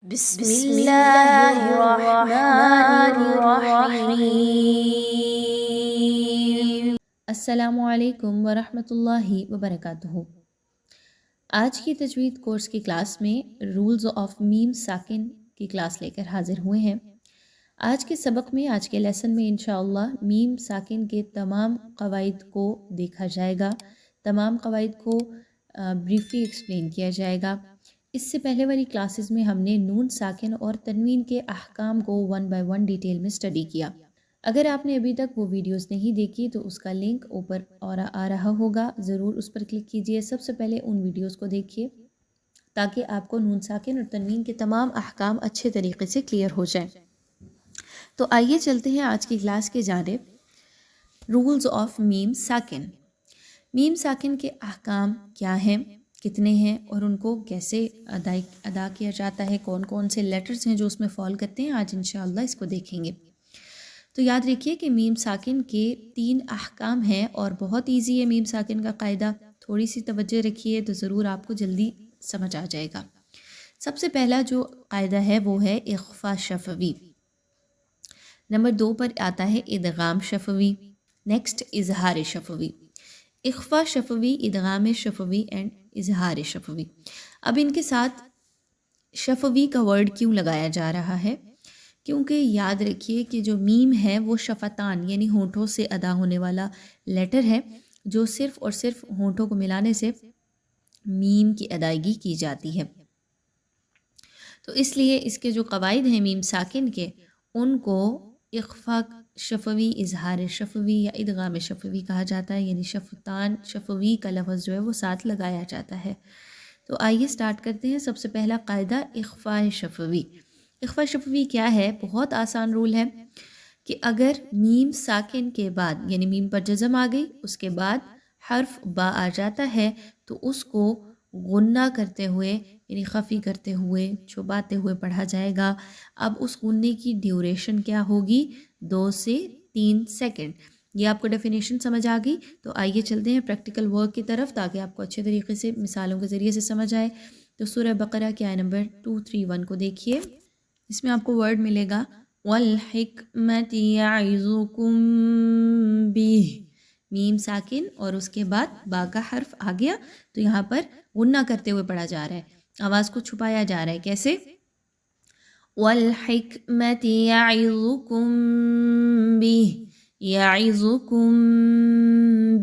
بسم اللہ الرحمن الرحیم۔ السلام علیکم ورحمۃ اللہ وبرکاتہ۔ آج کی تجوید کورس کی کلاس میں رولز آف میم ساکن کی کلاس لے کر حاضر ہوئے ہیں۔ آج کے سبق میں، آج کے لیسن میں انشاءاللہ میم ساکن کے تمام قواعد کو دیکھا جائے گا، تمام قواعد کو بریفلی ایکسپلین کیا جائے گا۔ اس سے پہلے والی کلاسز میں ہم نے نون ساکن اور تنوین کے احکام کو 1 بائی 1 ڈیٹیل میں اسٹڈی کیا۔ اگر آپ نے ابھی تک وہ ویڈیوز نہیں دیکھی تو اس کا لنک اوپر آ رہا ہوگا، ضرور اس پر کلک کیجئے۔ سب سے پہلے ان ویڈیوز کو دیکھیے تاکہ آپ کو نون ساکن اور تنوین کے تمام احکام اچھے طریقے سے کلیئر ہو جائیں۔ تو آئیے چلتے ہیں آج کی کلاس کی جانب۔ رولز آف میم ساکن۔ میم ساکن کے احکام کیا ہیں، کتنے ہیں، اور ان کو کیسے ادا کیا جاتا ہے، کون کون سے لیٹرز ہیں جو اس میں فال کرتے ہیں، آج انشاءاللہ اس کو دیکھیں گے۔ تو یاد رکھیے کہ میم ساکن کے 3 احکام ہیں اور بہت ایزی ہے میم ساکن کا قاعدہ، تھوڑی سی توجہ رکھیے تو ضرور آپ کو جلدی سمجھ آ جائے گا۔ سب سے پہلا جو قاعدہ ہے وہ ہے اخفا شفوی۔ نمبر 2 پر آتا ہے ادغام شفوی، نیکسٹ اظہار شفوی۔ اخفا شفوی، ادغام شفوی اینڈ اظہار شفوی۔ اب ان کے ساتھ شفوی کا ورڈ کیوں لگایا جا رہا ہے؟ کیونکہ یاد رکھیے کہ جو میم ہے وہ شفتان یعنی ہونٹوں سے ادا ہونے والا لیٹر ہے، جو صرف اور صرف ہونٹوں کو ملانے سے میم کی ادائیگی کی جاتی ہے۔ تو اس لیے اس کے جو قواعد ہیں میم ساکن کے، ان کو اخفا شفوی، اظہار شفوی یا ادغام شفوی کہا جاتا ہے، یعنی شفتان شفوی کا لفظ جو ہے وہ ساتھ لگایا جاتا ہے۔ تو آئیے سٹارٹ کرتے ہیں۔ سب سے پہلا قاعدہ اخفا شفوی۔ اخفا شفوی کیا ہے؟ بہت آسان رول ہے کہ اگر میم ساکن کے بعد یعنی میم پر جزم آ گئی، اس کے بعد حرف با آ جاتا ہے تو اس کو غنہ کرتے ہوئے یعنی خفی کرتے ہوئے، چھپاتے ہوئے پڑھا جائے گا۔ اب اس غنّے کی ڈیوریشن کیا ہوگی؟ 2 سے 3 سیکنڈ۔ یہ آپ کو ڈیفینیشن سمجھ آ گئی؟ تو آئیے چلتے ہیں پریکٹیکل ورک کی طرف تاکہ آپ کو اچھے طریقے سے مثالوں کے ذریعے سے سمجھ آئے۔ تو سورہ بقرہ کی آیت نمبر 231 کو دیکھیے۔ اس میں آپ کو ورڈ ملے گا وَالْحِکْمَةِ يَعِظُكُمْ بِهِ، میم ساکن اور اس کے بعد با کا حرف آ گیا تو یہاں پر غنہ کرتے ہوئے پڑھا جا رہا ہے، آواز کو چھپایا جا رہا ہے۔ کیسے؟ وَالْحِکْمَةِ يَعِظُكُمْ بِهِ، يَعِظُكُمْ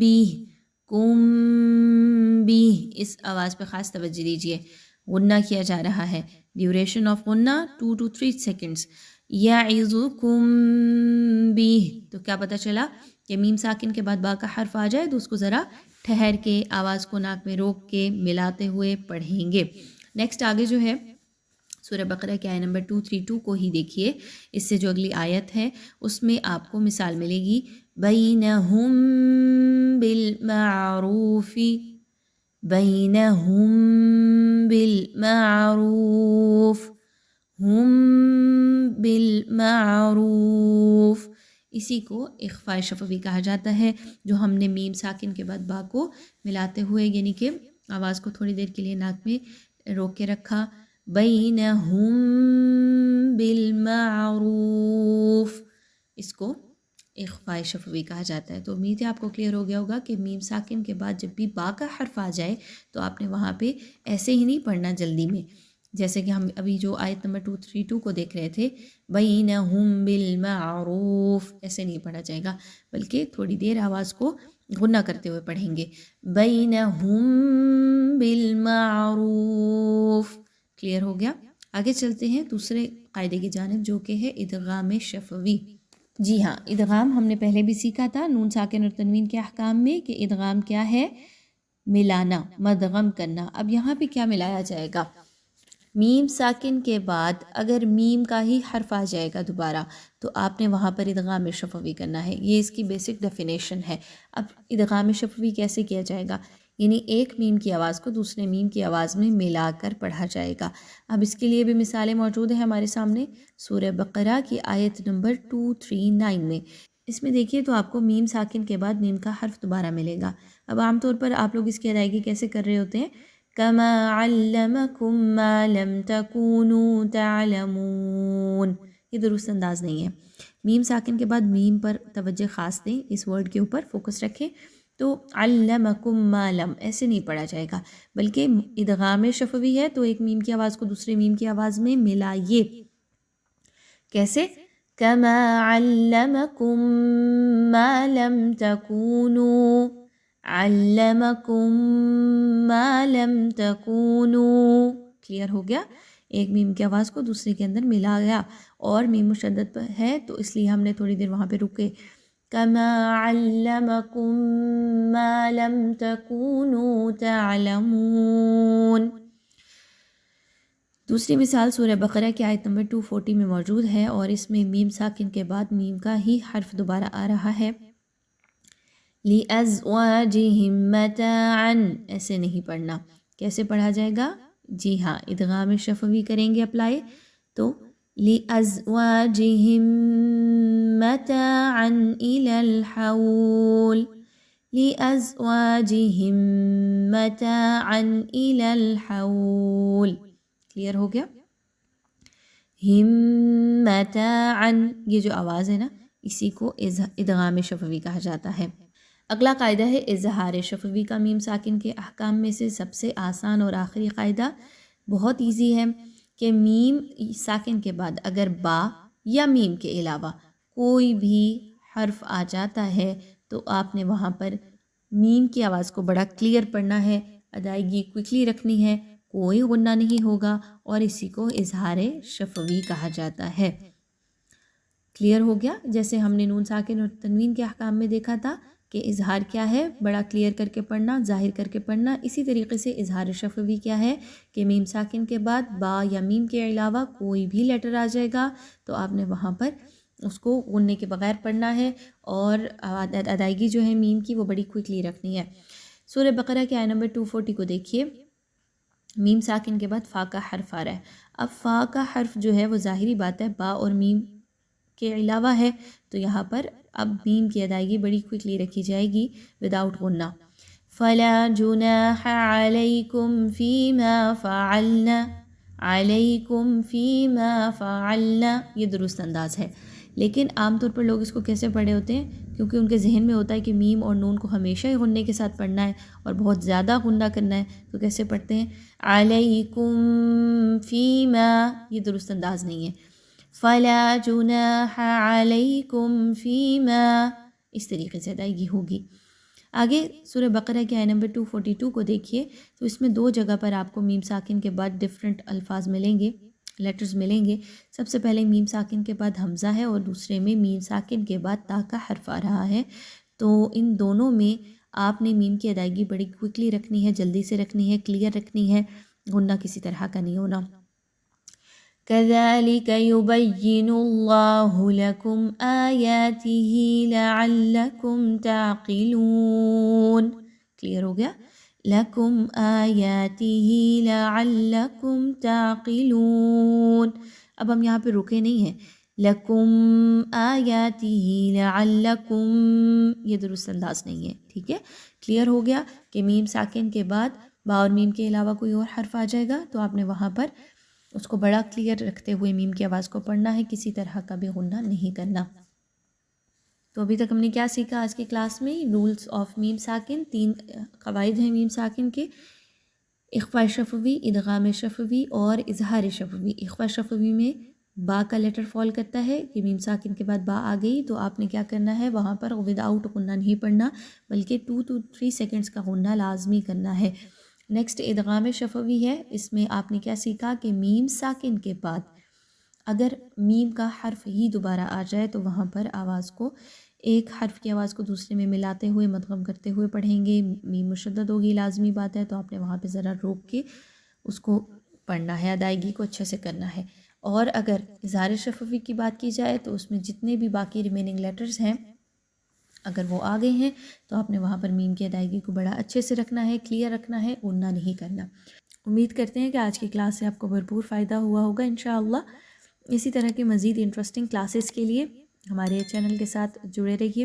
بِهِ، کم بھی، اس آواز پہ خاص توجہ دیجیے۔ غنہ کیا جا رہا ہے، ڈیوریشن آف غنہ 2 to 3 سیکنڈز۔ یعظکم بھی، تو کیا پتہ چلا کہ میم ساکن کے بعد با کا حرف آ جائے تو اس کو ذرا ٹھہر کے آواز کو ناک میں روک کے ملاتے ہوئے پڑھیں گے۔ نیکسٹ آگے جو ہے سورہ بقرہ کی آیت نمبر 232 کو ہی دیکھیے۔ اس سے جو اگلی آیت ہے اس میں آپ کو مثال ملے گی بینہم بالمعروف، بینہم بالمعروف، ہم بالمعروف، اسی کو اخفاء شفوی کہا جاتا ہے، جو ہم نے میم ساکن کے بعد با کو ملاتے ہوئے یعنی کہ آواز کو تھوڑی دیر کے لیے ناک میں روک کے رکھا۔ بینہم بالمعروف، اس کو اخفاء شفوی کہا جاتا ہے۔ تو امید ہے آپ کو کلیئر ہو گیا ہوگا کہ میم ساکن کے بعد جب بھی با کا حرف آ جائے تو آپ نے وہاں پہ ایسے ہی نہیں پڑھنا جلدی میں، جیسے کہ ہم ابھی جو آیت نمبر 232 کو دیکھ رہے تھے بینہم بالمعروف، ایسے نہیں پڑھا جائے گا، بلکہ تھوڑی دیر آواز کو غنہ کرتے ہوئے پڑھیں گے۔ بینہم بالمعروف، کلیئر ہو گیا؟ آگے چلتے ہیں دوسرے قاعدے کی جانب جو کہ ہے ادغام شفوی۔ جی ہاں، ادغام ہم نے پہلے بھی سیکھا تھا نون ساکن اور تنوین کے احکام میں کہ ادغام کیا ہے؟ ملانا، مدغم کرنا۔ اب یہاں پہ کیا ملایا جائے گا؟ میم ساکن کے بعد اگر میم کا ہی حرف آ جائے گا دوبارہ تو آپ نے وہاں پر ادغام شفوی کرنا ہے، یہ اس کی بیسک ڈیفینیشن ہے۔ اب ادغام شفوی کیسے کیا جائے گا؟ یعنی ایک میم کی آواز کو دوسرے میم کی آواز میں ملا کر پڑھا جائے گا۔ اب اس کے لیے بھی مثالیں موجود ہیں ہمارے سامنے سورہ بقرہ کی آیت نمبر 239 میں۔ اس میں دیکھیے تو آپ کو میم ساکن کے بعد میم کا حرف دوبارہ ملے گا۔ اب عام طور پر آپ لوگ اس کی ادائیگی کیسے کر رہے ہوتے ہیں؟ کما علمکم ما لم تکونوا تعلمون. یہ درست انداز نہیں ہے. میم ساکن کے بعد میم پر توجہ خاص دیں، اس ورڈ کے اوپر فوکس رکھیں. تو علمکم ما لم ایسے نہیں پڑھا جائے گا، بلکہ ادغام شفوی ہے تو ایک میم کی آواز کو دوسرے میم کی آواز میں ملائیے. کیسے؟ کما علمکم ما لم تکونوا، علمکم ما لم تکونوا. کلیئر ہو گیا؟ ایک میم کی آواز کو دوسرے کے اندر ملا گیا، اور میم مشدد پر ہے تو اس لیے ہم نے تھوڑی دیر وہاں پہ رکے. کما علمکم ما لم تکونوا تعلمون. دوسری مثال سورہ بقرہ کی آیت نمبر 240 میں موجود ہے، اور اس میں میم ساکن کے بعد میم کا ہی حرف دوبارہ آ رہا ہے. لِأَزْوَاجِهِمْ مَتَاعًا ایسے نہیں پڑھنا. کیسے پڑھا جائے گا؟ جی ہاں، ادغام شفوی کریں گے اپلائی. تو لِأَزْوَاجِهِمْ مَتَاعًا إِلَى الْحَوْلِ، لِأَزْوَاجِهِمْ مَتَاعًا إِلَى الْحَوْلِ. کلیئر ہو گیا؟ ہم متاعًا، یہ جو آواز ہے نا، اسی کو ادغام شفوی کہا جاتا ہے. اگلا قاعدہ ہے اظہار شفوی کا. میم ساکن کے احکام میں سے سب سے آسان اور آخری قاعدہ بہت ایزی ہے کہ میم ساکن کے بعد اگر با یا میم کے علاوہ کوئی بھی حرف آ جاتا ہے تو آپ نے وہاں پر میم کی آواز کو بڑا کلیئر پڑھنا ہے، ادائیگی کوئکلی رکھنی ہے، کوئی غنہ نہیں ہوگا، اور اسی کو اظہار شفوی کہا جاتا ہے. کلیئر ہو گیا؟ جیسے ہم نے نون ساکن اور تنوین کے احکام میں دیکھا تھا کہ اظہار کیا ہے؟ بڑا کلیئر کر کے پڑھنا، ظاہر کر کے پڑھنا. اسی طریقے سے اظہار شفوی کیا ہے کہ میم ساکن کے بعد با یا میم کے علاوہ کوئی بھی لیٹر آ جائے گا تو آپ نے وہاں پر اس کو غننے کے بغیر پڑھنا ہے، اور ادائیگی جو ہے میم کی وہ بڑی کوئکلی رکھنی ہے. سورہ بقرہ کے آیت نمبر 240 کو دیکھیے. میم ساکن کے بعد فا کا حرف آ رہا ہے. اب فا کا حرف جو ہے وہ ظاہری بات ہے با اور میم کے علاوہ ہے، تو یہاں پر اب میم کی ادائیگی بڑی کوئکلی رکھی جائے گی وداؤٹ غنہ. فَلَا جُنَاحَ عَلَيْكُمْ فِي مَا فَعَلْنَا، عَلَيْكُمْ فِي مَا فَعَلْنَا یہ درست انداز ہے. لیکن عام طور پر لوگ اس کو کیسے پڑھے ہوتے ہیں؟ کیونکہ ان کے ذہن میں ہوتا ہے کہ میم اور نون کو ہمیشہ ہی غنے کے ساتھ پڑھنا ہے اور بہت زیادہ غنہ کرنا ہے، تو کیسے پڑھتے ہیں؟ عَلَيْكُمْ فِي مَا، یہ درست انداز نہیں ہے. فَلَا جُنَاحَ عَلَيْكُمْ فِي مَا، اس طریقے سے ادائیگی ہوگی. آگے سورہ بقرہ کے آیت نمبر 242 کو دیکھیے. تو اس میں دو جگہ پر آپ کو میم ساکن کے بعد ڈیفرنٹ الفاظ ملیں گے، لیٹرز ملیں گے. سب سے پہلے میم ساکن کے بعد حمزہ ہے، اور دوسرے میں میم ساکن کے بعد تا کا حرف آ رہا ہے. تو ان دونوں میں آپ نے میم کی ادائیگی بڑی کوئکلی رکھنی ہے، جلدی سے رکھنی ہے، کلیئر رکھنی ہے، غنہ کسی طرح کا نہیں ہونا. كَذَلِكَ يُبَيِّنُ اللَّهُ لَكُمْ آيَاتِهِ لَعَلَّكُمْ تَعْقِلُونَ. کلیئر ہو گیا؟ لَكُمْ آيَاتِهِ لَعَلَّكُمْ تَعْقِلُونَ. اب ہم یہاں پہ رکے نہیں ہیں. لَكُمْ آيَاتِهِ لَعَلَّكُمْ یہ درست انداز نہیں ہے. ٹھیک ہے؟ کلیئر ہو گیا کہ میم ساکن کے بعد با اور میم کے علاوہ کوئی اور حرف آ جائے گا تو آپ نے وہاں پر اس کو بڑا کلیئر رکھتے ہوئے میم کی آواز کو پڑھنا ہے، کسی طرح کا بھی غنہ نہیں کرنا. تو ابھی تک ہم نے کیا سیکھا آج کی کلاس میں؟ رولز آف میم ساکن. 3 قواعد ہیں میم ساکن کے: اخفاء شفوی، ادغام شفوی اور اظہار شفوی. اخفاء شفوی میں با کا لیٹر فال کرتا ہے کہ میم ساکن کے بعد با آ گئی تو آپ نے کیا کرنا ہے؟ وہاں پر وداؤٹ غنہ نہیں پڑھنا، بلکہ 2 to 3 سیکنڈز کا غنہ لازمی کرنا ہے. نیکسٹ ادغام شفوی ہے. اس میں آپ نے کیا سیکھا کہ میم ساکن کے بعد اگر میم کا حرف ہی دوبارہ آ جائے تو وہاں پر آواز کو، ایک حرف کی آواز کو دوسرے میں ملاتے ہوئے مدغم کرتے ہوئے پڑھیں گے. میم مشدد ہوگی، لازمی بات ہے، تو آپ نے وہاں پہ ذرا روک کے اس کو پڑھنا ہے، ادائیگی کو اچھے سے کرنا ہے. اور اگر اظہار شفوی کی بات کی جائے تو اس میں جتنے بھی باقی ریمیننگ لیٹرز ہیں اگر وہ آ گئے ہیں تو آپ نے وہاں پر میم کی ادائیگی کو بڑا اچھے سے رکھنا ہے، کلیئر رکھنا ہے، غنہ نہیں کرنا. امید کرتے ہیں کہ آج کی کلاس سے آپ کو بھرپور فائدہ ہوا ہوگا انشاءاللہ. اسی طرح کے مزید انٹرسٹنگ کلاسز کے لیے ہمارے چینل کے ساتھ جڑے رہیے،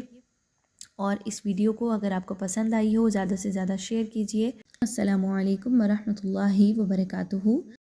اور اس ویڈیو کو اگر آپ کو پسند آئی ہو زیادہ سے زیادہ شیئر کیجیے۔ السلام علیکم ورحمۃ اللہ وبرکاتہ۔